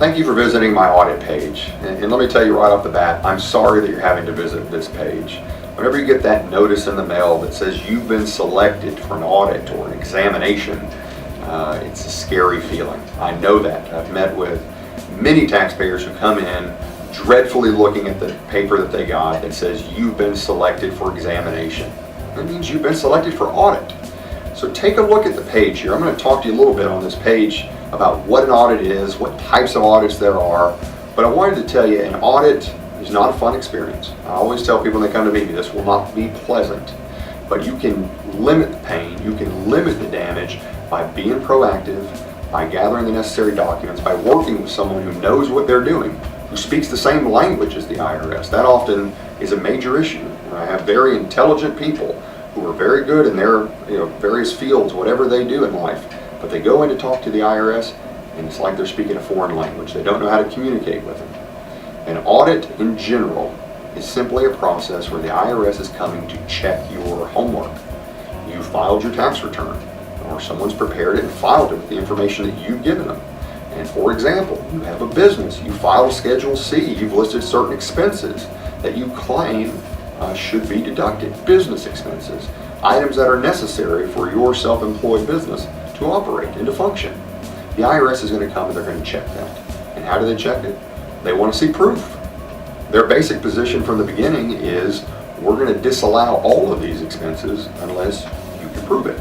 Thank you for visiting my audit page. And let me tell you right off the bat, I'm sorry that you're having to visit this page. Whenever you get that notice in the mail that says you've been selected for an audit or an examination, it's a scary feeling. I know that. I've met with many taxpayers who come in dreadfully looking at the paper that they got that says you've been selected for examination. That means you've been selected for audit. So take a look at the page here. I'm going to talk to you a little bit on this page about what an audit is, what types of audits there are, but I wanted to tell you an audit is not a fun experience. I always tell people when they come to me, this will not be pleasant, but you can limit the pain, you can limit the damage by being proactive, by gathering the necessary documents, by working with someone who knows what they're doing, who speaks the same language as the IRS. That often is a major issue. I have very intelligent people who are very good in their various fields, whatever they do in life, but they go in to talk to the IRS and it's like they're speaking a foreign language. They don't know how to communicate with them. An audit in general is simply a process where the IRS is coming to check your homework. You filed your tax return, or someone's prepared it and filed it with the information that you've given them. And for example, you have a business, you filed a Schedule C, you've listed certain expenses that you claim should be deducted, business expenses, items that are necessary for your self-employed business to operate and to function. The IRS is going to come and they're going to check that. And how do they check it? They want to see proof. Their basic position from the beginning is we're going to disallow all of these expenses unless you can prove it.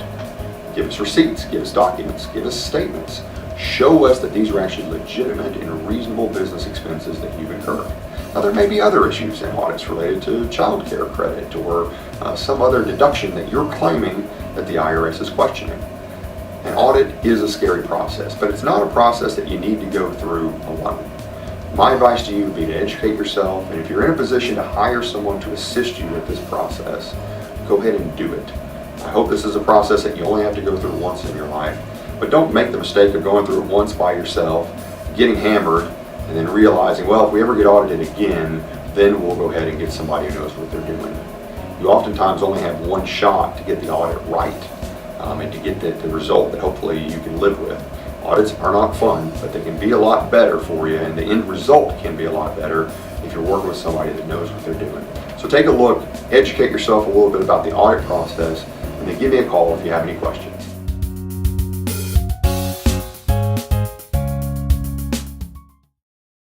Give us receipts, give us documents, give us statements. Show us that these are actually legitimate and reasonable business expenses that you've incurred. Now there may be other issues in audits related to child care credit or some other deduction that you're claiming that the IRS is questioning. An audit is a scary process, but it's not a process that you need to go through alone. My advice to you would be to educate yourself, and if you're in a position to hire someone to assist you with this process, go ahead and do it. I hope this is a process that you only have to go through once in your life, but don't make the mistake of going through it once by yourself, getting hammered, and then realizing, well, if we ever get audited again, then we'll go ahead and get somebody who knows what they're doing. You oftentimes only have one shot to get the audit right and to get the result that hopefully you can live with. Audits are not fun, but they can be a lot better for you, and the end result can be a lot better if you're working with somebody that knows what they're doing. So take a look, educate yourself a little bit about the audit process, and then give me a call if you have any questions.